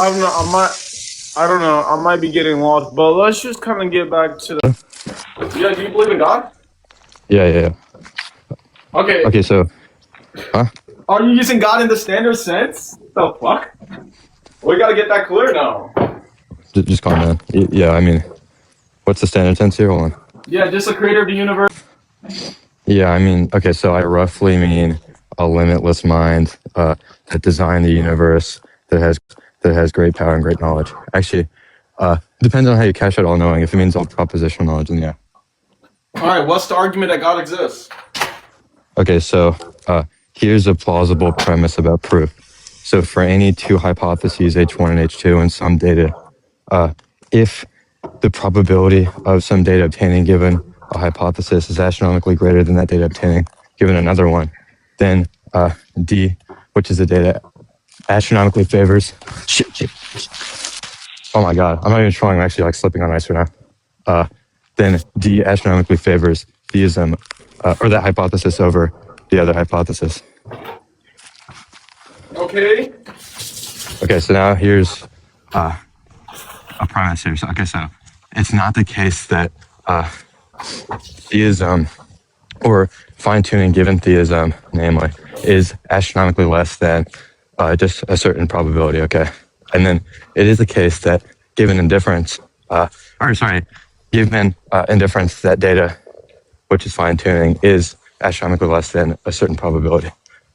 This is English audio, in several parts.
I'm not. I might. I don't know. I might be getting lost, but let's just kind of get back to the. Yeah. Do you believe in God? Yeah. Okay. Okay, so, huh? Are you using God in the standard sense? The fuck? We gotta get that clear now. Just calm down. Yeah, I mean, what's the standard sense here? Hold on. Yeah, just the creator of the universe. Yeah, I mean, okay, so I roughly mean a limitless mind that designed the universe that has great power and great knowledge. Actually, depends on how you catch it all knowing. If it means all propositional knowledge, then yeah. All right. What's the argument that God exists? Okay, so here's a plausible premise about proof. So for any two hypotheses, H1 and H2, and some data, if the probability of some data obtaining given a hypothesis is astronomically greater than that data obtaining given another one, then D, which is the data astronomically favors. Shit. Oh my God, I'm not even trying. I'm actually like slipping on ice right now. Then D astronomically favors theism, or that hypothesis over the other hypothesis. Okay. Okay, so now here's a premise here. Okay, so it's not the case that theism or fine-tuning given theism, namely, is astronomically less than just a certain probability, okay? And then it is the case that given indifference, given indifference, that data, which is fine-tuning, is astronomically less than a certain probability.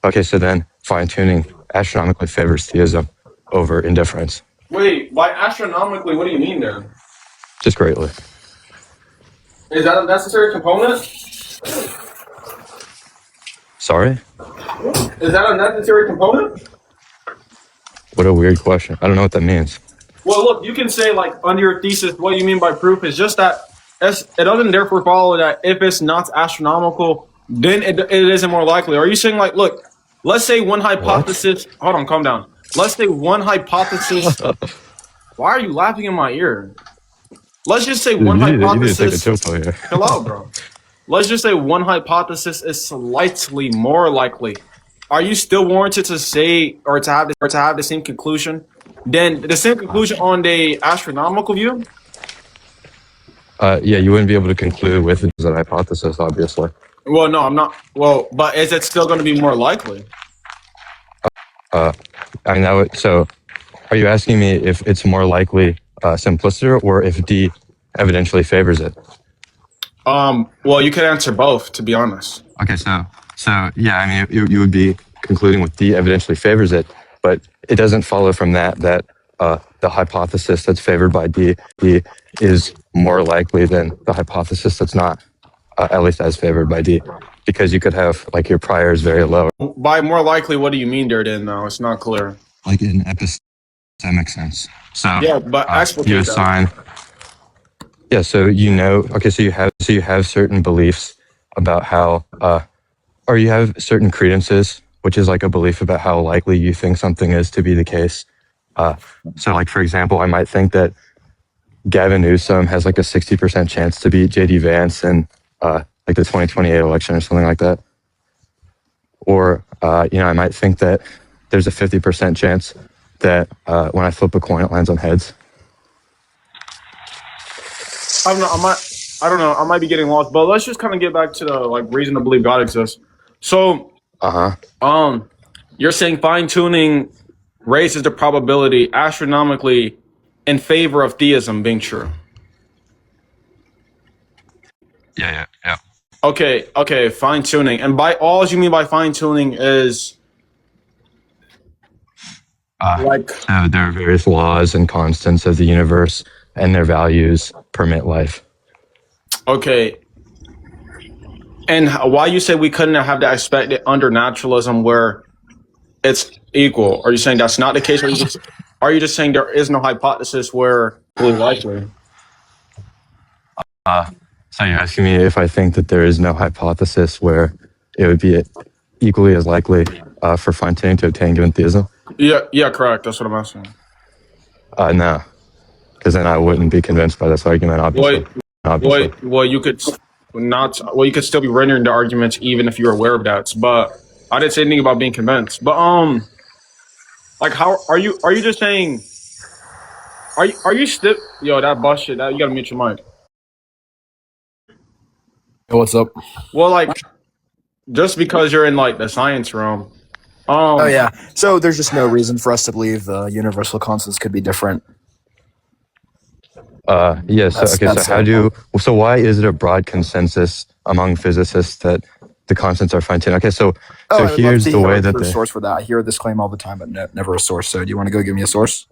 Okay, so then fine-tuning astronomically favors theism over indifference. Wait, by astronomically, what do you mean there? Just greatly. Is that a necessary component? Sorry? Is that a necessary component? What a weird question. I don't know what that means. Well, look, you can say, like, under your thesis, what you mean by proof is just that it doesn't therefore follow that if it's not astronomical, then it isn't more likely. Are you saying, like, look, let's say one hypothesis. What? Hold on, calm down. Let's say one hypothesis. Why are you laughing in my ear? Let's just say one hypothesis. You need to take a here. Hello, bro. Let's just say one hypothesis is slightly more likely. Are you still warranted to say or to have the same conclusion? Then the same conclusion on the astronomical view? Yeah, you wouldn't be able to conclude with it as a hypothesis, obviously. Well, no, I'm not. Well, but is it still going to be more likely? I mean, so are you asking me if it's more likely simpliciter or if D evidentially favors it? Well, you could answer both, to be honest. Okay, so yeah, I mean, you would be concluding with D evidentially favors it, but it doesn't follow from that the hypothesis that's favored by D is more likely than the hypothesis that's not, at least as favored by D, because you could have like your prior is very low. By more likely, what do you mean there? Then, though, it's not clear. Like in epistemic sense. So yeah, but you assign. Yeah, so okay, so you have certain beliefs about how, or you have certain credences, which is like a belief about how likely you think something is to be the case. So like, for example, I might think that Gavin Newsom has like a 60% chance to beat JD Vance in like the 2028 election or something like that. Or, I might think that there's a 50% chance that when I flip a coin, it lands on heads. I don't know. I might be getting lost, but let's just kind of get back to the like reason to believe God exists. So, you're saying fine tuning raises the probability astronomically in favor of theism being true. Yeah. Okay. Fine tuning, and by all you mean by fine tuning is there are various laws and constants of the universe, and their values permit life. Okay. And why you say we couldn't have that expected under naturalism where it's equal? Are you saying that's not the case? Or are you just saying there is no hypothesis where it's likely? So you're asking me if I think that there is no hypothesis where it would be equally as likely for fine-tuning to obtain given theism? Yeah, correct. That's what I'm asking. No, because then I wouldn't be convinced by this argument, obviously. Well, you could still be rendering the arguments even if you're aware of that. But I didn't say anything about being convinced. But like, how are you just saying Are you still yo that bus shit? That you gotta mute your mic. Hey, what's up? Well, like just because you're in like the science realm. Oh yeah. So there's just no reason for us to believe the universal constants could be different. Yeah. So okay. So how do? So why is it a broad consensus among physicists that the constants are fine tuned? Okay. So here's the way that the source for that. I hear this claim all the time, but never a source. So do you want to go give me a source?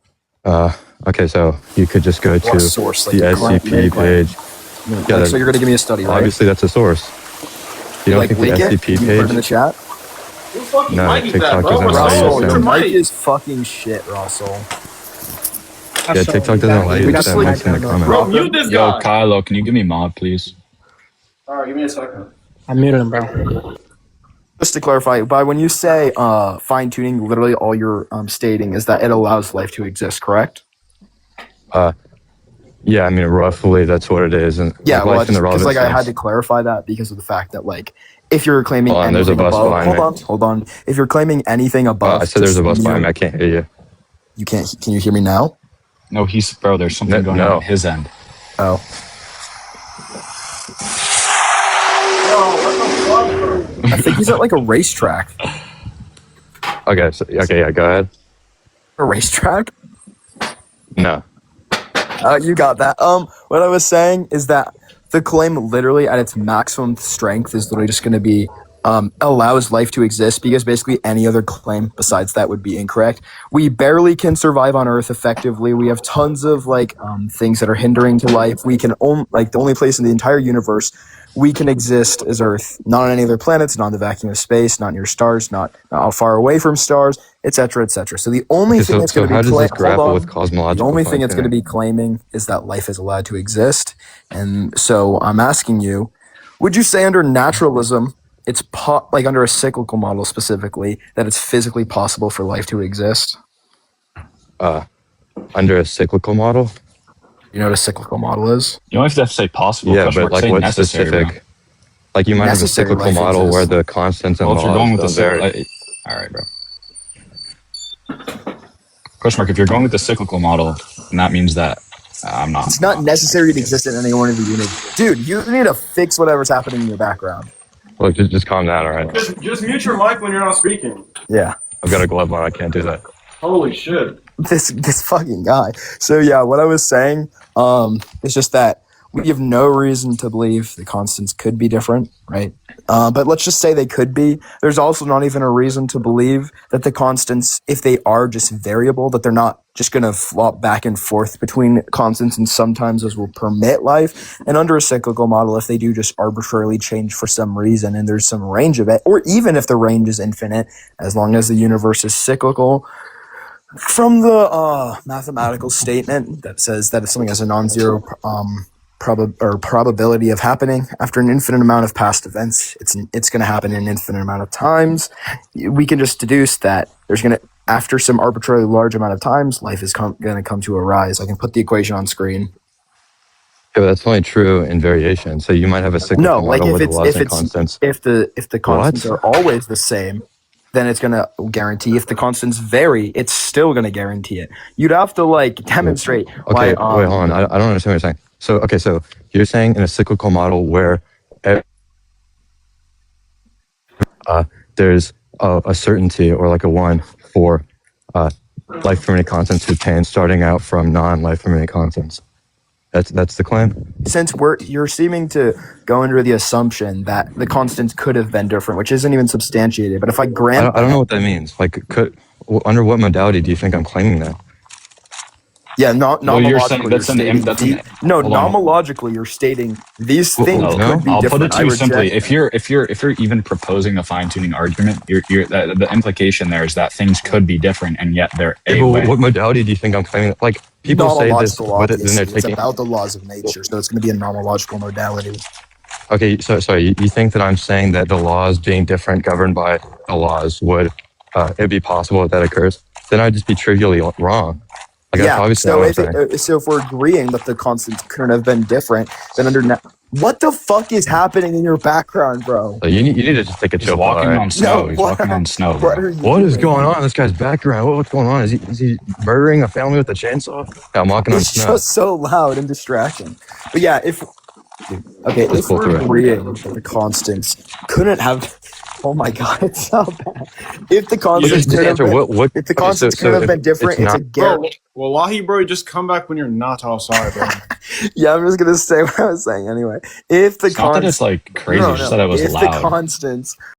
Okay. So you could just go to source, like the SCP page. Yeah. So you're gonna give me a study, right? Obviously, that's a source. You don't think the SCP put page? it in the chat. No, TikTok doesn't allow you Russell, to your send. mic is fucking shit, Russell. Yeah, TikTok doesn't allow you to send links in the Bro, comments. mute this Yo, guy. Kylo, can you give me mod, please? All right, give me a second. I muted him, bro. Just to clarify, by when you say fine tuning, literally all you're stating is that it allows life to exist, correct? Yeah, I mean, roughly that's what it is. And Yeah, well, life in the because relevant I had sense. to clarify that because of the fact that like if you're claiming Hold on, there's a anything bus above, behind me. hold on. If you're claiming anything above, I said there's a bus just behind me. mute. I can't hear you. You can't. Can you hear me now? No, bro, there's something going on his end. Oh. I think he's at like a racetrack. Okay, yeah, go ahead. A racetrack? No. You got that. What I was saying is that the claim literally at its maximum strength is literally just going to be allows life to exist, because basically any other claim besides that would be incorrect. We barely can survive on Earth effectively. We have tons of things that are hindering to life. We can the only place in the entire universe we can exist is Earth, not on any other planets, not in the vacuum of space, not near stars, not far away from stars, etc., etc. So the only thing that's going to be the only thing it's going to be claiming is that life is allowed to exist. And so I'm asking you, would you say under naturalism, it's under a cyclical model specifically, that it's physically possible for life to exist? Under a cyclical model? You know what a cyclical model is? You don't have to say possible. Yeah, but like what's specific? Bro. Like you might have a cyclical model where the constants and if you're going with the all right, bro. Question mark. If you're going with the cyclical model, then that means that I'm not. It's not necessary to exist in any one of the units. Dude, you need to fix whatever's happening in your background. Look, just calm down, all right? Just mute your mic when you're not speaking. Yeah. I've got a glove on. I can't do that. Holy shit. This fucking guy. So yeah, what I was saying is just that we have no reason to believe the constants could be different, right? But let's just say they could be. There's also not even a reason to believe that the constants, if they are just variable, that they're not just going to flop back and forth between constants, and sometimes those will permit life. And under a cyclical model, if they do just arbitrarily change for some reason and there's some range of it, or even if the range is infinite, as long as the universe is cyclical, from the mathematical statement that says that if something has a non-zero probability of happening after an infinite amount of past events, it's going to happen in an infinite amount of times. We can just deduce that after some arbitrarily large amount of times, life is going to come to a rise. I can put the equation on screen. Yeah, but that's only true in variation. So you might have a cyclical model with laws and constants. If the constants are always the same, then it's going to guarantee. If the constants vary, it's still going to guarantee it. You'd have to demonstrate. Okay, wait, hold on. I don't understand what you're saying. So you're saying in a cyclical model where there's a certainty or like a one for life-permitting constants to 10 starting out from non-life-permitting constants. That's the claim? Since you're seeming to go under the assumption that the constants could have been different, which isn't even substantiated. But if I grant... I don't know what that means. Under what modality do you think I'm claiming that? Yeah, nomologically, nomologically, you're stating these things could be different. I'll put it to you simply. If you're even proposing a fine-tuning argument, the implication there is that things could be different, and yet they're way. What modality do you think I'm claiming? Like people say this, but then they're taking. It's about the laws of nature, so it's going to be a nomological modality. Okay, so sorry, you think that I'm saying that the laws being different, governed by the laws, would it be possible that occurs? Then I'd just be trivially wrong. So if we're agreeing that the constants couldn't have been different, then under What the fuck is happening in your background, bro? You need to just take a He's chill pill, walking alright? on snow. No, He's what- walking on snow. What Bro. are you What is doing? going on in this guy's background? What's going on? Is he murdering a family with a chainsaw? Yeah, I'm walking on It's snow. just so loud and distracting. But yeah, if Just pull we're through it. agreeing that the constants couldn't have, oh my god, it's so bad. If the constants Just couldn't have answer been, what if the okay, constants couldn't have been different, it's a Bro, guarantee. wallahi, bro, just come back when you're not outside, bro. Yeah, I'm just gonna say what I was saying anyway. If the It's not that it's constants, like crazy. no, It's just no, that it was if loud. the constants